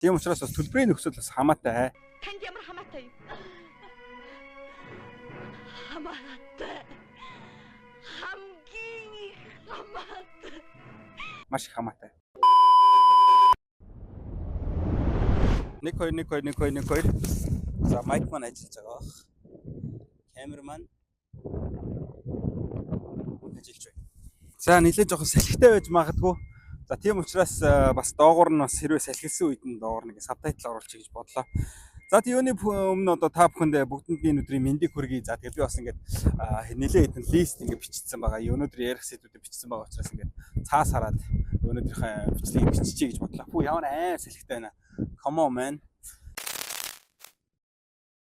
Тийм учраас бас төлбөрийн нөхцөл бас хамаатай. Танд ямар хамаатай юу? Хамаатай. Хамгийн их хамаатай. Маш их хамаатай. 1 2 1 2 1 2 1 2. За майк маань ажиллаж байгаа бах. Камер маань ажиллаж байна. За нэлээд жоохон салхитай байж магадгүй. За тийм учраас бас доогуур нь бас хэрвээ салхилсан үед нь доогуур нэг сабтайтл оруулчих гэж бодлоо. За тиймний өмнө одоо та бүхэнд бүгдэнд энэ өдрийн мэндийг хүргэе. За тэгээд би бас ингээд нэлээд хэдэн лист ингээд бичсэн байгаа. Өнөөдөр ярих сэдвүүдийг бичсэн байгаа учраас ингээд цаас хараад өнөөдрийнхээ бичлэгийг биччихье гэж бодлоо. Фүү ямар салхитай байна. Come on man.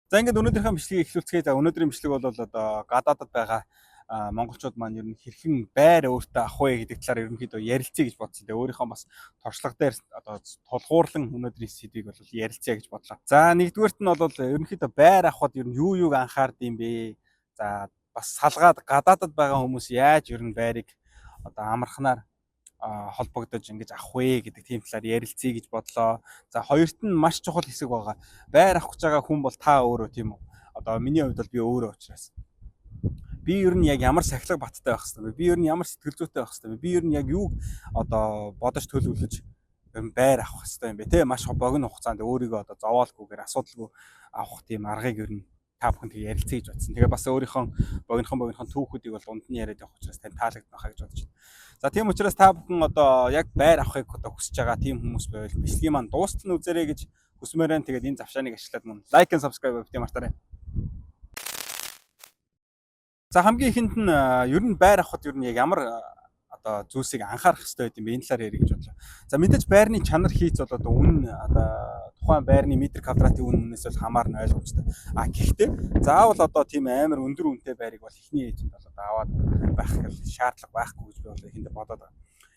За ингээд өнөөдрийнхээ бичлэгийг эхлүүлцгээе. За өнөөдрийн бичлэг бол одоо гадаадд байгаа монголчууд маань ер нь хэрхэн байр өөртөө авах вэ гэдэг талаар ерөнхийдөө ярилцъя гэж бодсон. Тэгээ өөрийнхөө бас туршлага дээр одоо тулгуурлан өнөөдрийн сэдвийг бол ярилцъя гэж бодлоо. За нэгдүгээрт нь бол ерөнхийдөө байр авахд ер нь юуг анхаард юм бэ? За бас салгаад гадаадд байгаа хүмүүс яаж ер нь байрыг одоо амархнаар холбогдож ингэж авах вэ гэдэг тийм талаар ярилцъя гэж бодлоо. За хоёрт нь маш чухал хэсэг байгаа. Байр авах гэж байгаа хүн бол та өөрөө тийм үү? Одоо миний хувьд бол би өөрөө учраас би ер нь яг ямар сахилга баттай байх хэвээр би ер нь ямар сэтгэл зүйтэй байх хэвээр би ер нь яг юуг одоо бодож төлөвлөж байр авах хэвээр юм бэ те маш богино хугацаанд өөрийгөө одоо зовоолгүйгээр асуудалгүй авах тийм аргыг ер нь та бүхэнд ярилцъя гэж бодсон. Тэгээ бас өөрийнхөө богинохон түүхүүдийг бол дунд нь яриад явах учраас тань таалагдах гэж бодож байна. За тийм учраас та бүхэн одоо яг байр авахыг одоо хүсэж байгаа тийм хүмүүс байвал бичлэгийн маань дуустал нь үзээрэй гэж хүсмээр байна. Тэгээд энэ завшааныг ашиглаад мөн лайк and subscribe хийх мартаарай. За хамгийн ихэнд нь ер нь байр авахд ер нь яг ямар одоо зүйлсийг анхаарах хэрэгтэй юм бэ? Энэ талаар ярих гэж бодлоо. За мэдээж байрны чанар хийц бол одоо үнэн одоо тухайн байрны метр квадратын үнээс бол хамаарна ойлгомжтой. Гэхдээ заавал одоо тийм амар өндөр үнэтэй байрыг бол эхний ээжинд бол одоо аваад байх шаардлага байхгүй гэж би бол ихэндээ бодоод байна.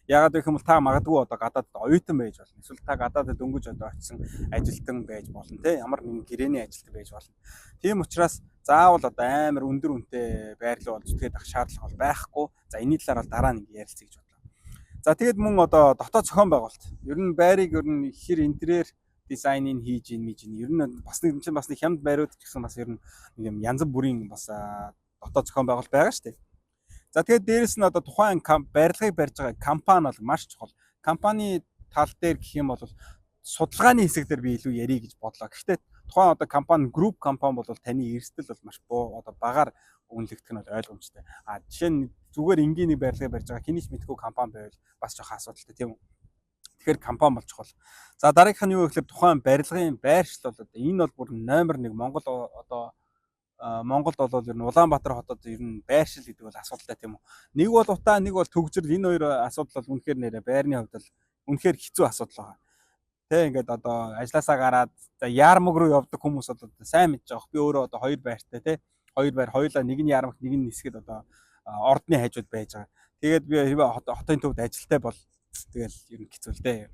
Яагаад гэх юм бол та магадгүй одоо гадаадд оюутан байж болно. Эсвэл та гадаадд дөнгөж одоо очисон ажилтан байж болно те. Ямар нэгэн гэрээний ажилтан байж болно. Тийм учраас заавал одоо амар өндөр үнэтэй байр руу бол зүтгээд авах шаардлага бол байхгүй. За энэний талаар бол дараа нэг ярилцъя гэж бодлоо. За тэгээд мөн одоо дотоод зохион байгуулалт. Ер нь байрыг ер нь хэр интерьер дизайныг хийж ийн ер нь бас нэг хямд байрууд ч гэсэн бас ер нь нэг юм янз бүрийн бас дотоод зохион байгуулалт байгаа шүү дээ. За тэгээд дээрэс нь одоо тухайн барилгыг барьж байгаа компани бол маш чухал. Компани тал дээр гэх юм бол судалгааны хэсэг дээр би илүү ярих гэж бодлоо. Гэхдээ тухайн одоо компани групп компани бол таны эрсдэл бол маш одоо багаар үнэлэгдэх нь бол ойлгомжтой. Жишээ нь зүгээр энгийн нэг барилгыг барьж байгаа хинийч мэдгүй компани байвал бас жоохон асуудалтай тийм үү. Тэгэхээр компани бол чухал. За дараагийнх нь юу гэхээр тухайн барилгын байршил бол одоо энэ бол бүр номер 1 Монголд бол ер нь Улаанбаатар хотод ер нь байршил гэдэг бол асуудалтай тийм үү. Нэг бол утаа, нэг бол төгжрөл энэ хоёр асуудал бол үнэхээр нэрэ байрны хувьд бол үнэхээр хэцүү асуудал байгаа. Тэ ингээд одоо ажилласаа гараад за яармаг руу явдаг хүмүүс бол сайн мэдж байгаа. Би өөрөө одоо хоёр байртай те. Хоёр байр хоёулаа нэг нь яармагт нэг нь нисгэд одоо ордны хажууд байж байгаа. Тэгээд би хотын төвд ажилтай бол тэгэл ер нь хэцүү л дээ.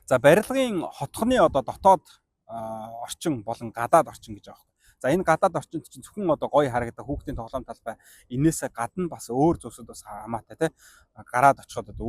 За барилгын хотхны одоо дотоод орчин болон гадаад орчин гэж аахгүй. За энэ гадаад орчинд чинь зөвхөн одоо гоё харагдах хүүхдийн тоглоом талбай энээсээ гадна бас өөр зүйлсүүд бас хамаатай те. Гараад очиход одоо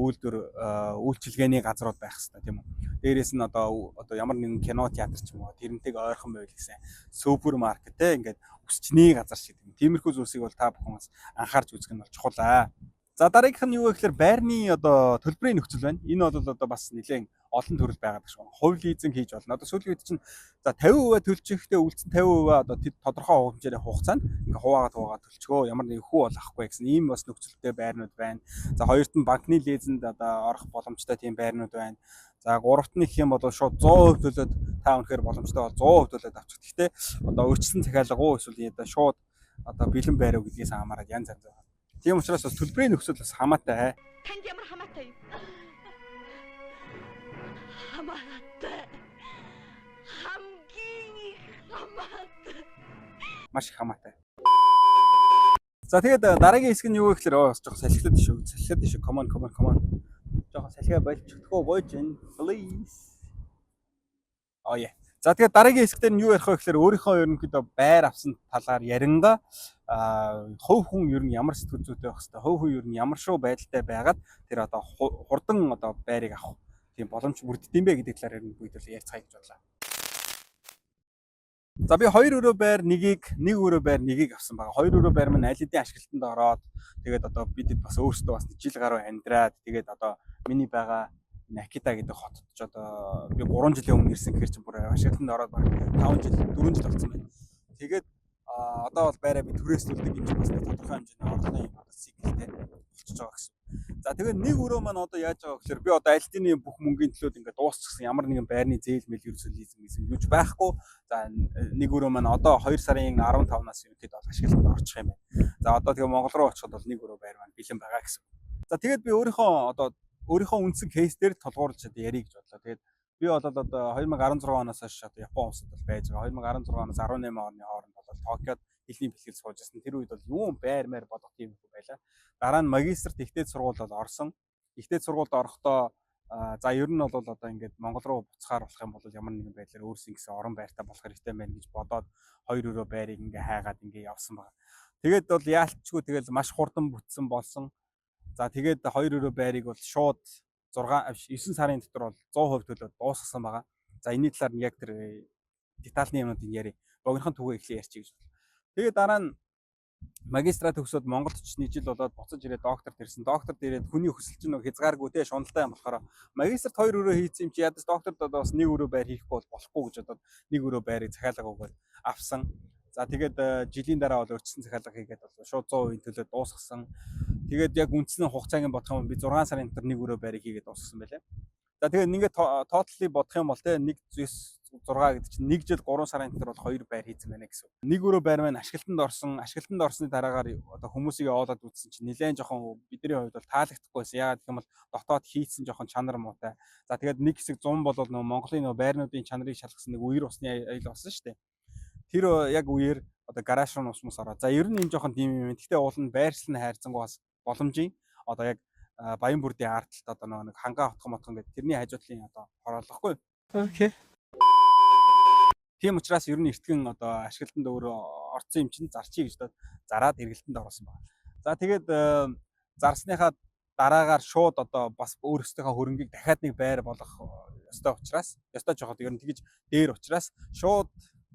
үйлчилгээний газрууд байх хэрэгтэй тийм үү. Дээрээс нь одоо ямар нэгэн кино театр ч юм уу тэрнтэйг ойрхон байвал гэсэн супермаркет те ингээд өсчний газар шиг тийм. Тиймэрхүү зүйлсийг бол та бүхэн бас анхаарч үзэх нь бол чухал аа. За дараагийнх нь юу вэ гэхээр байрны одоо төлбөрийн нөхцөл байна. Энэ бол одоо бас нэлээд олон төрөл байгаа гэж байна. Хувь лизинг хийж болно. Одоо сүүлийн үед чинь за 50% төлчихтэй үлдсэн 50% одоо тодорхой хэмжээний хугацаанд ингээ хуваагаад төлчихөө. Ямар нэг хүү бол авахгүй гэсэн ийм бас нөхцөлтэй байрнууд байна. За хоёрт нь банкны лизинд одоо орох боломжтой тийм байрнууд байна. За гуравт нь гэх юм бол шууд 100% төлөөд та үнэхээр боломжтой бол 100% төлөөд авчих. Гэхдээ одоо өөрчлөсөн захиалга уу эсвэл одоо шууд одоо бэлэн байруу гэдгээс хамаарат янз янз байна. Тийм учраас бас төлбөрийн нөхцөл бас хамаатай. Танд ямар хамаатай юу? Хамаатай. Хамгийн их хамаатай. Маш их хамаатай. За тэгээд дараагийн хэсэг нь юу вэ гэхээр бас жоохон салхилаад шүү. Come on. Жоохон салхиа болчихдгоо бууж ин please. Yeah. За тэгээд дараагийн хэсгээр нь юу ярих вэ гэхээр өөрийнхөө ерөнхийдөө байр авсан талаар яринга хувь хүн ер нь ямар сэтгэл зүйтэй байх хэвээр, хувь хүн ер нь ямар шүү байдалтай байгаад тэр одоо хурдан одоо байрыг авах тийм боломж бүрддэм бэ гэдэг талаар энэ үед бол ярьцгаая гэж бодлоо. За би 2 өрөө байр нэгийг 1 өрөө байр нэгийг авсан байгаа. 2 өрөө байр маань аль хэдийн ашиглалтанд ороод тэгээд одоо бид бас өөрсдөө бас жил гаруй амьдраад тэгээд одоо миний байгаа Накита гэдэг хотод ч одоо би 3 жилийн өмнө ирсэн гэхэр чинь бүр ашиглалтанд ороод баг 5 жил 4 жил болсон байна. Тэгээд одоо бол байраа би түрээслүүлдэг юм чинь бас нэг тодорхой хэмжээний орлогын юм одоо циклтэй болчихж байгаа гэсэн. За тэгээд 1 өрөө маань одоо яаж байгаа гэхээр би одоо аль хэдийн бүх мөнгөний төлөөд ингээд дуусчихсан ямар нэгэн байрны зээл мэл ерөөсөө лизинг юуж байхгүй. За 1 өрөө маань одоо 2 сарын 15-наас ерөнхийдөө бол ашиглалтанд орчих юм байна. За одоо тэгээ Монгол руу очиход бол 1 өрөө байр маань бэлэн байгаа гэсэн. За тэгээд би өөрийнхөө үндсэн кейс дээр толгуурлаж ярих гэж бодлоо. Тэгээд би бол одоо 2016 оноос хойш одоо Япон улсад бол байж байгаа. 2016 оноос 18 оны хооронд бол Токиод хэлний бэлтгэл сууж байсан. Тэр үед бол юун байр маяр бодох юм их байлаа. Дараа нь магистрт ихтэй сургууль бол орсон. Ихтэй сургуульд орохдоо за ер нь бол одоо ингээд Монгол руу буцахаар болох юм бол ямар нэгэн байдлаар өөрсдөө гэсэн орон байртай болох хэрэгтэй байна гэж бодоод 2 өрөө байрыг ингээ хайгаад ингээ явсан байна. Тэгээд бол яалтчгүй тэгэл маш хурдан бүтсэн болсон. За тэгээд 2 өрөө байрыг бол шууд 9 сарын дотор бол 100% төлөөд дуусгасан байгаа. За энэний талаар нь яг тэр детальны юмнуудыг яриа. Богинохон түгээ эхлэе ярьчих гэж байна. Тэгээд дараа нь магистра төгсөөд Монголд ч 1 жил болоод буцаж ирээд докторт ирсэн. Докторт ирээд хүний хүсэл чинь хязгааргүй те шуналтай юм болохоор магистрт 2 өрөө хийсэн юм чи ядаж докторт одоо бас 1 өрөө байр хийхгүй бол болохгүй гэж бодоод 1 өрөө байрыг захиалга өгөөд авсан. За тэгээд жилийн дараа бол өрчсөн захиалга хийгээд бол шууд 100% төлөө дуусгасан. Тэгээд яг үндсэн хугацааг нь бодох юм би 6 сарын дотор 1 өрөө байрыг хийгээд дуусгасан байлаа. За тэгээд ингээд тотally бодох юм бол те 1 6 гэдэг чинь 1 жил 3 сарын дотор бол 2 байр хийсэн байна гэсэн. 1 өрөө байр маань ашиглалтанд орсны дараагаар одоо хүмүүсийг явуулаад үзсэн чинь нэлээд жоохон бидний хувьд бол таалагдахгүйсэн. Яагаад гэх юм бол дотоод хийцэн жоохон чанар муутай. За тэгээд нэг хэсэг 100 бол нөгөө Монголын нөгөө байрнуудын чанарыг шалгасан нэг үер усны аял болсон шүү дээ. Тэр яг үеэр одоо гараж руу нусмус ороод. За ер нь энэ жоохон тийм юм. Гэхдээ уул нь байршлын хайрцангуй бас боломжийн одоо яг Баян бүрдийн ардталт одоо нэг хангаа хотхон гэдэг тэрний хажуудлын одоо хороолохгүй. Окей. Тийм учраас ер нь эртгэн одоо ашиглалтанд өөрөө орцсон юм чинь зарчий гэж зараад эргэлтэнд оруулсан байна. За тэгээд зарсныхаа дараагаар шууд одоо бас өөрсдийнхөө хөрөнгийг дахиад нэг байр болгох ёстой учраас жохоод ер нь тэгж дээр учраас шууд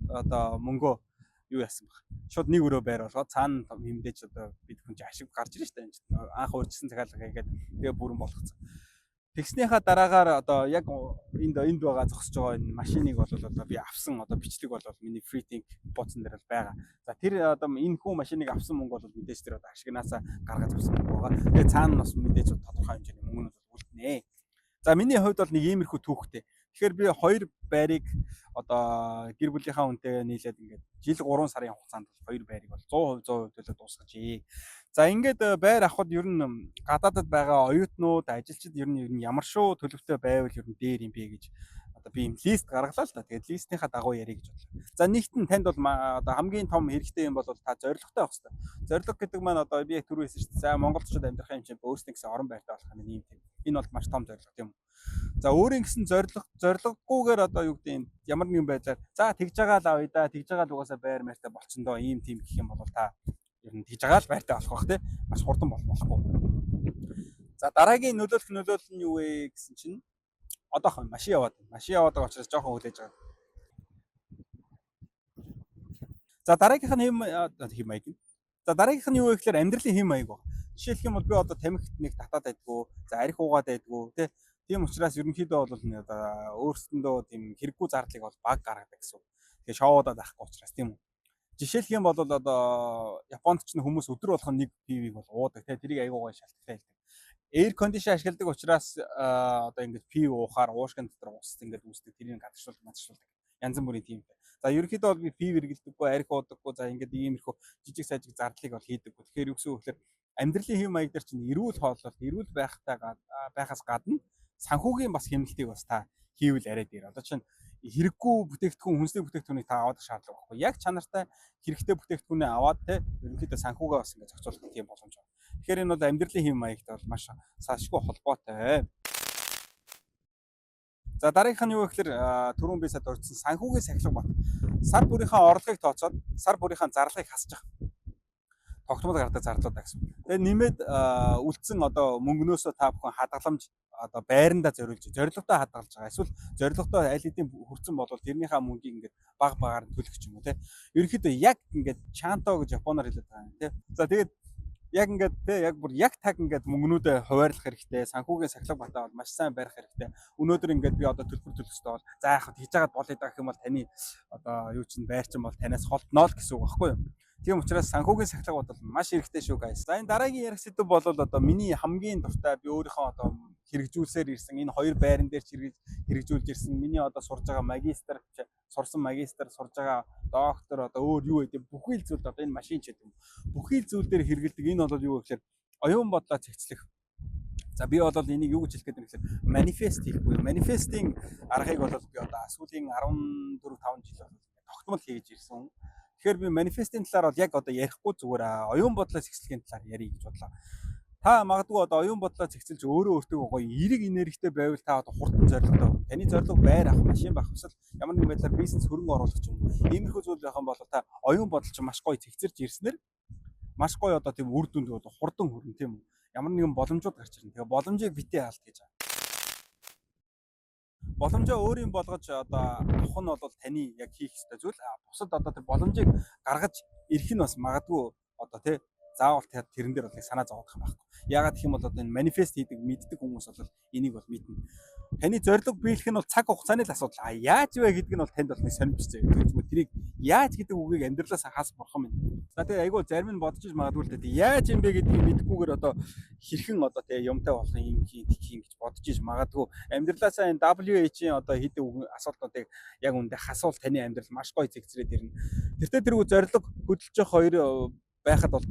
одоо мөнгөө юу яасан баг. Шууд 1 өрөө байр болгоод цаана хэмдэж одоо бид хүн чинь ашиг гарч ирж штэ. Анх урьдчилсан захиалга хийгээд тэгээ бүрэн болгоцсон. Тэгснийхаа дараагаар одоо яг энд байгаа зогсож байгаа энэ машиныг бол одоо би авсан одоо бичлэг бол миний фритинг бууцсан дээр бол байгаа. За тэр одоо энэ хүн машиныг авсан мөнгө бол мэдээж тэр одоо ашигнаасаа гаргаж авсан мөнгө байгаа. Тэгээ цаана бас мэдээж тодорхой хэмжээний мөнгө бол үлднэ. За миний хувьд бол нэг иймэрхүү түүхтэй. Тэгэхээр би 2 байрыг одоо гэр бүлийнхаа үнэтэй нийлээд ингээд жил 3 сарын хугацаанд 2 байрыг бол 100% төлөө дуусгажээ. За ингээд байр авахд ер нь гадаадад байгаа оюутнууд, ажилчид ер нь ямар шүү төлөвтэй байвал ер нь дээр юм бэ гэж одоо би юм лист гаргалаа л да. Тэгээд листийнхаа дагуу ярих гэж бодлоо. За нэгтэн танд бол одоо хамгийн том хэрэгтэй юм бол та зорилготой байх хэрэгтэй. Зорилго гэдэг маань одоо би түрүү хэлсэн шүү дээ. За монголчууд амьдрах юм чинь өөрсдөө гэсэн орон байртай болох юм ийм тийм. Энэ бол маш том зорилго тийм үү. За өөрийн гэсэн зорилгогүйгээр одоо юу гэдэг юм ямар нэгэн байдлаар за тэгж байгаа л авъя да. Тэгж байгаа л угаасаа байр маятай болчихно доо ийм тийм гэх юм бол та ер нь тэгж байгаа л байртай болох бах тий. Маш хурдан болохгүй. За дараагийн нөлөөлөл нь юу вэ гэсэн чинь одоохон машин яваад байгаа учраас жоохон хүлээж байгаа. За дараагийнх нь хэм маяг. За дараагийнх нь юу вэ гэхээр амьдралын хэм маяг баг. Жишээлх юм бол би одоо тамхит нэг татаад байдгүй, за арх уугаад байдгүй тий. Тийм учраас ерөнхийдөө бол өөрсдөндөө тийм хэрэггүй зардлыг бол баг гаргадаг гэсэн. Тэгээ шоудаад авахгүй учраас тийм үү. Жишээлх юм бол одоо Японд ч хүмүүс өдөр болгон нэг пивийг бол уудаг тий. Тэрийг аягуугаа шалтгаалтай хэлдэг. Air condition ашигладаг учраас одоо ингээд пив уухаар уушгин дотор ус ингээд үүсдэг. Тэрийг гадагшуулдаг. Янз бүрийн тийм. За ерөнхийдөө бол би пив эргэлдэггүй, арх уудаггүй, за ингээд иймэрхүү жижиг сажиг зардлыг бол хийдэггүй. Тэгэхээр юу гэсэн үг гэхээр амьдралын хэм маяг дээр чинь эрүүл хооллолт, эрүүл байхаас гадна санхүүгийн бас хэмнэлтийг бас та хийвэл арай дээр. Одоо чинь хэрэггүй бүтээгдэхүүн, хүнсний бүтээгдэхүүнийг та авах шаардлага байхгүй. Яг чанартай хэрэгтэй бүтээгдэхүүнээ аваад те ерөнхийдөө санхүүгээ бас ингээд зохицуулах тийм боломж байна. Тэгэхээр энэ бол амьдралын хэм маягтай бол маш салшгүй холбоотой. За дараагийнх нь юу гэхээр түрүүн би сад урьдсан санхүүгийн сахилга бат. Сар бүрийнхаа орлогыг тооцоод сар бүрийнхаа зарлагыг хасчих. тогтмол гардаг зарлууд гэсэн. Тэгээд нэмээд үлдсэн одоо мөнгнөөсөө та бүхэн хадгаламж одоо байрандаа зорилготой хадгалж байгаа. Эсвэл зорилготой аль хэдийн хүрсэн бол тэрнийхээ мөнгийг ингээд баг багаар нь төлөх юм уу те. Ерөнхийдөө яг ингээд чанто гэж японоор хэлээд байгаа юм те. За тэгээд яг ингээд те яг бүр яг таг ингээд мөнгнүүдэд хуваарлах хэрэгтэй. Санхүүгийн сахилга батаа бол маш сайн барих хэрэгтэй. Өнөөдөр ингээд би одоо төлбөр төлөх ёстой бол за яхад хийж агаад болъё даа гэх юм бол таны одоо юу чинь байр чинь бол танаас холтноо л гэсэн үг байхгүй юу? Тийм учраас санхүүгийн сахилга бол маш хэрэгтэй шүү guys. За энэ дараагийн ярих сэдв бол одоо миний хамгийн дуртай би өөрийнхөө одоо хэрэгжүүлсээр ирсэн энэ хоёр байран дээр ч хэрэгжүүлж ирсэн миний одоо сурж байгаа магистр сурсан магистр сурж байгаа доктор одоо өөр юу гэдэг бүхий л зүйл одоо энэ машин ч гэдэг юм. Бүхий л зүйл дээр хэрэгэлдэг энэ бол юу гэхээр оюун бодлоо цэгцлэх. За би бол энийг юу гэж хэлэх гээд байна гэхээр манифест хийхгүй. Манифестийн аргыг бол би одоо сүүлийн 14 5 жил бол тогтмол хийж ирсэн. Тэгэхээр би манифестийн талаар бол яг одоо ярихгүй зүгээр оюун бодлоо цэгцлэхийн талаар ярих гэж бодлоо. Та магадгүй одоо оюун бодлоо цэгцэлж өөрөө өөртөө гоё эерэг энергитэй байвал та одоо хурдан зорилготой хүн. Таны зорилго байр авах, машин авах эсвэл ямар нэгэн байдлаар бизнес хөрөнгө оруулах юм. Иймэрхүү зүйл байх юм бол та оюун бодол чинь маш гоё цэгцэрж ирснээр маш гоё одоо тийм үр дүнд одоо хурдан хүрнэ тийм үү. Ямар нэгэн боломжууд гарч ирнэ. Тэгээ боломжийг битээ хаалт гэж байгаа. Боломжоо өөрийн болгож одоо авах нь бол таны яг хийх ёстой зүйл. Бусад одоо тэр боломжийг гаргаж ирэх нь бас магадгүй одоо тий заавал тэрэн дээр бол санаа зовоодох юм байхгүй. Яагаад гэх юм бол одоо энэ манифест хийдэг мэддэг хүмүүс бол энийг бол мэднэ. Таны зорилго биелэх нь бол цаг хугацааны л асуудал. Яаж вэ гэдэг нь бол танд бол нэг сонирхолтой. Тэгвэл тэрийг яаж гэдэг үгийг амьдралаас хас бурхан минь. За тэгээ айгүй зарим нь бодож иж магадгүй л дээ. Яаж юм бэ гэдгийг мэдэхгүйгээр одоо хэрхэн одоо тэгээ юмтай болох юм хийн гэж бодож иж магадгүй амьдралаасаа энэ WHO-ийн одоо хийдэг асуултуудыг яг үндэ хасвал таны амьдрал маш гоё зэгцрээд ирнэ. Тэртээ тэргүй зорилго хөдөлж явах хоёр байхад бол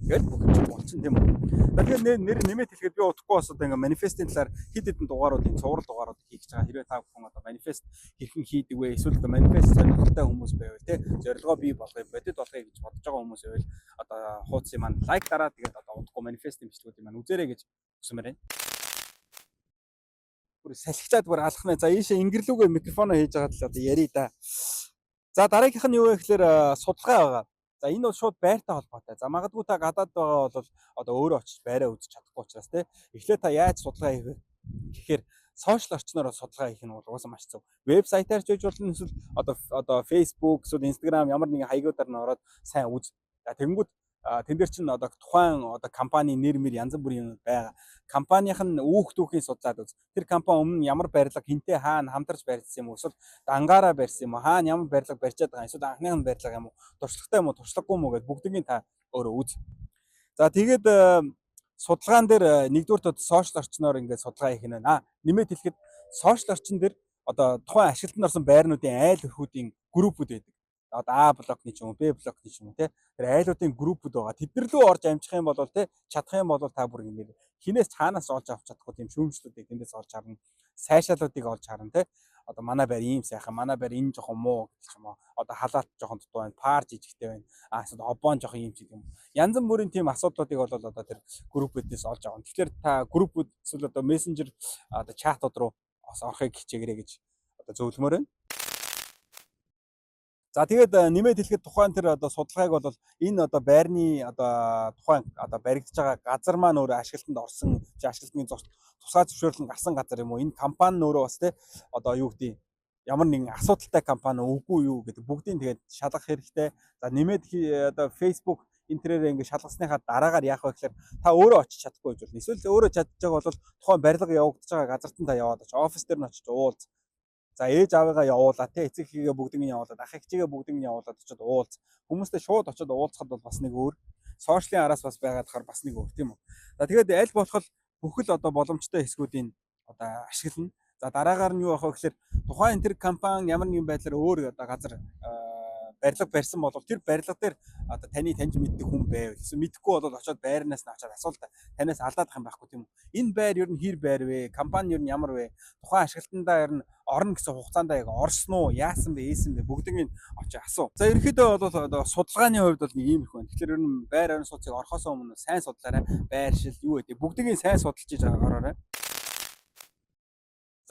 тэгэл бүх юм болчихсон тийм үү. Тэгэхээр нэр нэмээд хэлэхэд би утгагүй бас одоо ингээ манифестийн талаар хэд хэдэн дугааруудын цуврал дугаарууд хийх гэж байгаа. Хэрвээ та бүхэн одоо манифест хэрхэн хийдэг вэ? Эсвэл одоо манифест сонирхолтой хүмүүс байвал те зорилгоо бий болгоё, бодит болгоё гэж бодож байгаа хүмүүс байвал одоо хуудсын маань лайк дараа тэгээд одоо утгагүй манифестийн бичлэгүүдийг маань үзээрэй гэж хүсмээр байна. Бүр салхичаад бүр алах нэ. За ийшээ ингэрлүүгээ микрофоноо хийж байгаа л одоо ярий да. За дараагийнх нь юу вэ гэхээр судалгаа байгаа. За энэ бол шууд байртай холбоотой. За магадгүй та гадаад байгаа бол одоо өөрөө очиж байраа үзэж чадахгүй учраас те. Эхлээд та яаж судалгаа хийх вэ гэхээр сошиал орчноор судалгаа хийх нь бол угаасаа маш зөв. Вебсайтаар ч хийж болно эсвэл одоо Facebook, эсвэл Instagram ямар нэгэн хаягуудаар нь ороод сайн үз. За тэгэнгүүт тэн дээр чинь одоо тухайн одоо компани нэр мэр янз бүрийн байгаа. Компанийн үүх түүхийн судлаад үз. Тэр компани өмнө ямар барилга хинтээ хаана хамтарч барьсан юм уу? Эсвэл дангаараа барьсан юм уу? Хаана ямар барилга барьчаад байгаа юм? Эсвэл анхныхын барилга юм уу? Туршлагатай юм уу? Туршлагагүй юм уу гэж бүгднийг та өөрөө үз. За тэгээд судалгаан дээр нэгдүгээр сошиал орчноор ингээд судалгаа хийх нь байна. Нэмээд хэлэхэд сошиал орчин дээр одоо тухайн ашиглалтанд орсон байрнуудын айл өрхүүдийн группүүд байдаг. Одоо А блокны ч юм уу, Б блокны ч юм уу те. Тэр айлуудын группүүд байгаа. Тэднэр лөө орж амжих юм бол те чадах юм бол та бүр ингэ хинээс цаанаас олж авч чадахгүй тийм шүүмжлүүдийг тэндээс олж харна. Сайшаалуудыг олж харна те. Одоо манай байр ийм сайхан, манай байр энэ жоохон муу гэдэг ч юм уу. Одоо халаат жоохон дутуу байна, пар жижигтэй байна. Эсвэл обон жоохон ийм ч гэдэг юм. Янз бүрийн тийм асуудлуудыг бол одоо тэр группүүдээс олж авна. Тэгэхээр та группүүд эсвэл одоо мессенжер одоо чатууд руу бас орохыг хичээгээрэй гэж одоо зөвлөмөр байна. За тэгээд нэмээд хэлэхэд тухайн тэр одоо судалгааг бол энэ одоо байрны одоо тухайн одоо баригдаж байгаа газар маань өөрөө ашиглалтанд орсон ашиглалтын тусгай зөвшөөрлөн гарсан газар юм уу? Энэ компани өөрөө бас те одоо юу гэдэг ямар нэгэн асуудалтай компани үгүй юу гэдэг бүгдийг тэгээд шалгах хэрэгтэй. За нэмээд одоо Facebook интернетээр ингэ шалгасныхаа дараагаар яах вэ гэхээр та өөрөө очиж чадахгүй гэж болно. Эсвэл өөрөө чадж байгаа бол тухайн барилга явагдаж байгаа газарт нь та яваад оч офис дээр нь очиж уулз. За ээж аавыгаа явуулаа те эцэг эхийгээ бүгдийг нь явуулаад ах эгчигээ бүгдийг нь явуулаад очиод уулз. Хүмүүстэй шууд очиод уулзахад бол бас нэг өөр. Сошиалын араас бас байгаад хахаар бас нэг өөр тийм үү. За тэгээд аль болох бүхэл одоо боломжтой хэсгүүдийн одоо ашиглана. За дараагаар нь юу авах вэ гэхээр тухайн тэр компани ямар нэгэн байдлаар өөр одоо газар барилга барьсан бол тэр барилга дээр одоо таньж мэддэг хүн байв. Эсвэл мэдэхгүй бол очиод байрнаас нь очиод асуулт танаас алдаадах юм байхгүй тийм үү. Энэ байр ер нь хэр байр вэ? Компани ер нь ямар вэ? Тухайн ашиглалтандаа ер нь орно гэсэн хугацаанд яг орсон уу? Яасан бэ? Ийсэн бэ? Бүгдийг нь очиж асуу. За ерөнхийдөө бол одоо судалгааны хувьд бол нэг юм их байна. Тэгэхээр ер нь байр орон сууцыг орохоос өмнө сайн судлаарай. Байршил юу гэдэг бүгдийг нь сайн судалж иж ороорой.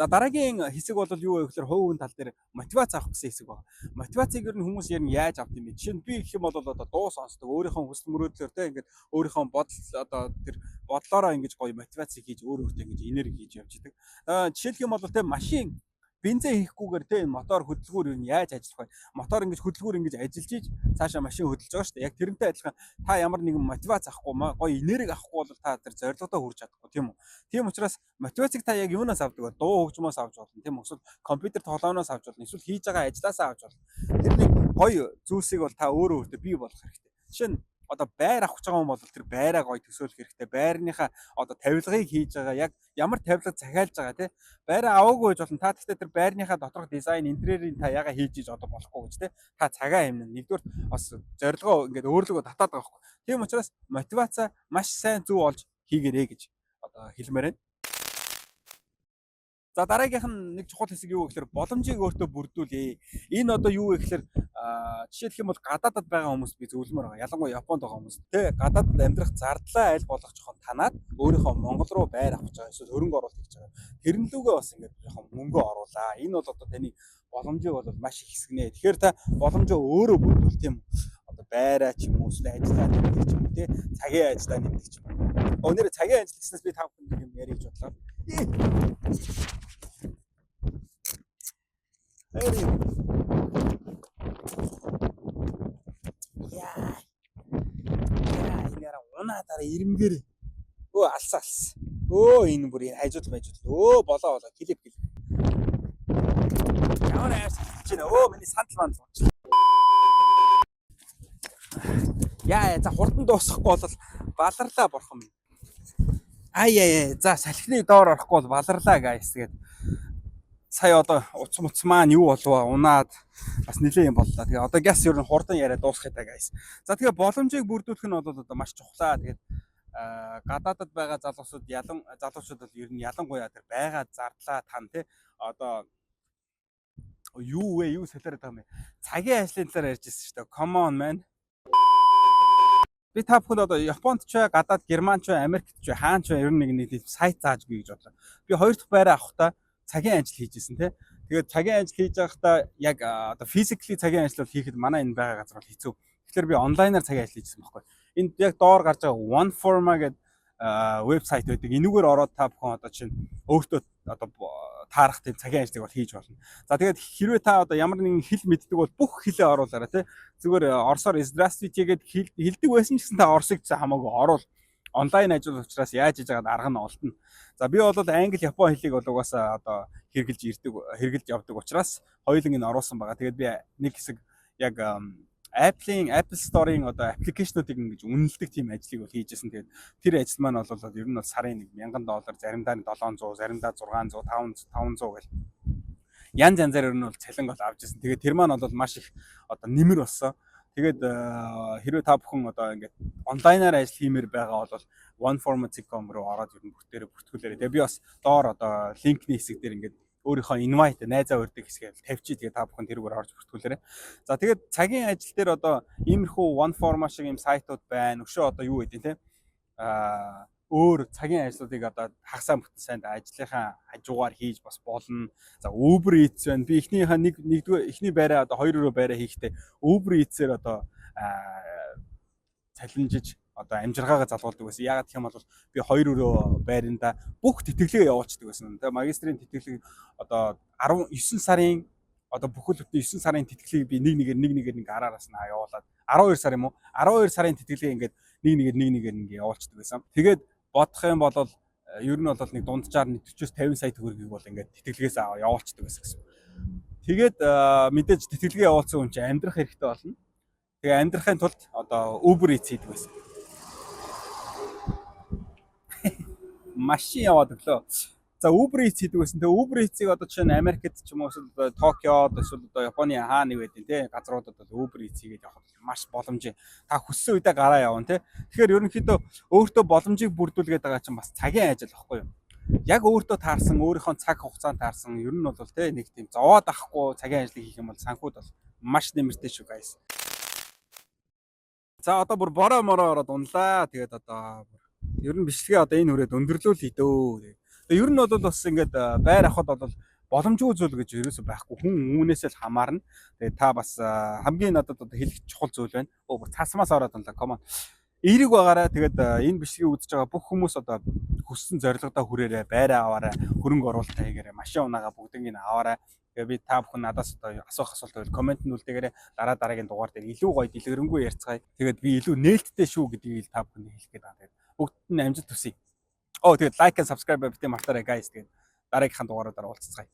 За дараагийн хэсэг бол юу вэ гэхээр хувь хүн тал дээр мотивац авах гэсэн хэсэг байна. Мотивацийг ер нь хүмүүс ер нь яаж авт юм бэ? Жишээ нь би гэх юм бол одоо дуу сонсдог, өөрийнхөө хүсэл мөрөөдлөөр те ингээд өөрийнхөө бодол одоо тэр бодлороо ингэж гоё мотивацийг хийж өөр өөртөө ингэж энерги хийж явж идэг. Жишээлх юм бол те машин бензин хийхгүйгээр те мотор хөдөлгүүр юу яаж ажиллах вэ? Мотор ингэж хөдөлгүүр ингэж ажиллаж ийж цаашаа машин хөдөлж байгаа шүү дээ. Яг тэрнтэй адилхан та ямар нэгэн мотивац авахгүй гоё энерги авахгүй бол та тэр зорилгодоо хүрч чадахгүй тийм үү? Тийм учраас мотивацийг та яг юунаас авдаг вэ? Дуу хөгжмөөс авч болно тийм үү? Эсвэл компьютер тоглооноос авч болно. Эсвэл хийж байгаа ажилласаа авч болно. Тэр нэг гоё зүйлсийг бол та өөрөө өөртөө бий болгох хэрэгтэй. Жишээ нь одоо байр авах гэж байгаа юм бол тэр байраа гоё төсөөлөх хэрэгтэй. Байрныхаа одоо тавилгыг хийж байгаа яг ямар тавилга захиалж байгаа тий. Байраа аваагүй гэж болно. Та гэхдээ тэр байрныхаа доторх дизайн, интерьерийг та яга хийж иж одоо болохгүй гэж тий. Та цагаа хэмнэ. Нэгдүгээр бас зорилгоо ингээд өөрлөгөө татаад байгаа байхгүй. Тийм учраас мотивацаа маш сайн зөв олж хийгэрэй гэж одоо хэлмээр байна. За дараагийнх нь нэг чухал хэсэг юу гэхээр боломжийг өөртөө бүрдүүлээ. Энэ одоо юу вэ гэхээр жишээлх юм бол гадаадад байгаа хүмүүс би зөвлөмөр байгаа. Ялангуяа Японд байгаа хүмүүс. Тэ гадаадад амьдрах зардлаа аль болох жоохон танаад өөрийнхөө Монгол руу байр авах гэж байгаа. Эсвэл хөрөнгө оруулалт хийж байгаа. Тэрэн лүүгээ бас ингээд жоохон мөнгө оруулаа. Энэ бол одоо таны боломжийг бол маш их хэсэг нэ. Тэгэхээр та боломжоо өөрөө бүрдүүл тийм үү? Одоо байраа ч юм уу, эсвэл ажиллаа нэмэх ч юм уу, тэ цагийн ажиллаа нэмэх ч юм уу. Өнөөдөр цагийн ажил гэснээс би та бүхэнд юм ярих гэж бодлоо. Яа. Яа, унаад ирэмгэр. Өө алсаас. Энэ бүр хажууд байжууд. Болоо клип. Ямар ааш хийж байна. Миний сандал манд болж. Яа, за хурдан дуусахгүй бол баларлаа бурхан минь. За салхины доор орохгүй бол баларлаа гайс тэгээд сая одоо уц муц маань юу болов унаад бас нэлээ юм боллоо. Тэгээ одоо газ ер нь хурдан яриа дуусгах таа гайс. За тэгээ боломжийг бүрдүүлэх нь бол одоо маш чухлаа. Тэгээд гадаадад байгаа залуусууд бол ер нь ялангуяа тэр байгаа зардлаа тань тий одоо юу солиороод байгаа юм бэ? Цагийн ажлын талаар ярьж ирсэн шүү дээ. Come on man. Би та бүхэнд одоо Японд ч гадаад Герман ч Америкт ч хаан ч ер нь нэг сайт зааж өгье гэж бодлоо. Би хоёр дахь байраа авахдаа цагийн ажил хийж исэн тий. Тэгээд цагийн ажил хийж байхдаа яг одоо физикли цагийн ажил бол хийхэд манай энэ байгаа газар бол хэцүү. Тэгэхээр би онлайнаар цагийн ажил хийжсэн байхгүй. Энд яг доор гарч байгаа OneForma гэдэг вебсайт байдаг. Энүүгээр ороод та бүхэн одоо чинь өөртөө одоо таарах тийм цагийн ажлыг бол хийж болно. За тэгээд хэрвээ та одоо ямар нэгэн хэл мэддэг бол бүх хэлээ оруулаарай тий. Зүгээр орсоор здравствуйте гэд хэлдэг байсан ч гэсэн та орсыг ч хамаагүй оруул. Онлайн ажил учраас яаж хийж байгаад арга нь олдно. За би бол англи, япон хэлийг бол угаасаа одоо хэрэгжилж явдаг учраас хоёуланг нь оруулсан байгаа. Тэгээд би нэг хэсэг яг Apple Store-ын одоо аппликейшнуудыг ингэж үнэлдэг тийм ажлыг бол хийжсэн. Тэгээд тэр ажил маань бол ер нь сарын $1000, заримдаа 700, заримдаа 600, 500 гэл янз янзаар ер нь бол цалин бол авч ирсэн. Тэгээд тэр маань бол маш их одоо нэмэр болсон. Тэгээд хэрвээ та бүхэн одоо ингээд онлайнаар ажил хиймээр байгаа бол oneforma.com руу ороод ер нь бүртгүүлээрэй. Тэгээд би бас доор одоо линкний хэсэг дээр ингээд өөрийнхөө invite найзаа урьдаг хэсгээ тавьчих. Тэгээд та бүхэн тэрүүгээр орж бүртгүүлээрэй. За тэгээд цагийн ажил дээр одоо иймэрхүү oneforma шиг юм сайтууд байна. Өшөө одоо юу гэдэг те өөр цагийн ажлуудыг одоо хагасаа бүтэн сайнд ажлынхаа хажуугаар хийж бас болно. За Uber Eats байна. Би эхний байраа одоо 2 өрөө байраа хийхдээ Uber Eats-ээр одоо цалинжиж одоо амжиргаагаа залгуулдаг байсан. Яагаад гэх юм бол би 2 өрөө байранда бүх тэтгэлгээ явуулдаг байсан. Тэгээ магистрийн тэтгэлэг одоо 19 сарын одоо бүхэл бүтэн 9 сарын тэтгэлгийг би нэг араараас нь явуулаад 12 сар юм уу? 12 сарын тэтгэлгийг ингээд нэг ингээд явуулдаг байсан. Тэгээд бодох юм бол ер нь бол нэг дунджаар 40-50 сая төгрөгийг бол ингээд тэтгэлгээс явуулдаг байсан гэсэн. Тэгээд мэдээж тэтгэлгээ явуулсан хүн чинь амьдрах хэрэгтэй болно. Тэгээ амьдрахын тулд одоо Uber Eats хийдэг байсан. Машин яваад өглөө. За Uber Eats хийдэг байсан. Тэгээ Uber Eats-ийг одоо жишээ нь Америкт ч юм уу эсвэл Токиод эсвэл одоо Японы хаа нэг байдیں۔ Тэ газруудад бол Uber Eats хийгээд явах маш боломжтой. Та хүссэн үедээ гараа явна тэ. Тэгэхээр ерөнхийдөө өөртөө боломжийг бүрдүүлгээд байгаа чинь бас цагийн ажил واخгүй юу? Яг өөртөө таарсан, өөрийнхөө цаг хугацаанд таарсан ер нь бол тэ нэг тийм зовоод авахгүй цагийн ажлыг хийх юм бол санхуд бол маш нэмэртэй шүү guys. За одоо бүр бороо ороод унлаа. Тэгээд одоо ер нь бичлэгээ одоо энэ хүрээд өндөрлүүлээ дөө. Тэгээ ер нь бол бас ингээд байр авахд бол боломжгүй зүйл гэж ерөөсөй байхгүй. Хүн үүнээсээ л хамаарна. Тэгээ та бас хамгийн надад одоо хэлэх чухал зүйл байна. Бүр цаасмаас ороод байна. Come on. Эерэг байгаараа тэгээд энэ бичлэгийг үзэж байгаа бүх хүмүүс одоо хүссэн зорилгодоо хүрээрээ байраа аваарай. Хөрөнгө оруулалт хийгээрэй. Машин унаага бүгднийг аваарай. Тэгээ би та бүхэн надаас одоо асуух асуулт байвал комент нь үлдээгээрэй. Дараагийн дугаар дээр илүү гоё дэлгэрэнгүй ярьцгаая. Тэгээд би илүү нээлттэй шүү гэдгийг та бүхэнд хэлэх гээд байна. Тэгээд бүгд нь амжилт хүсье. Тэгээд лайк and subscribe битгий мартаарай guys. Тэгээд дараагийнхаа дугаараараа уулзцгаая.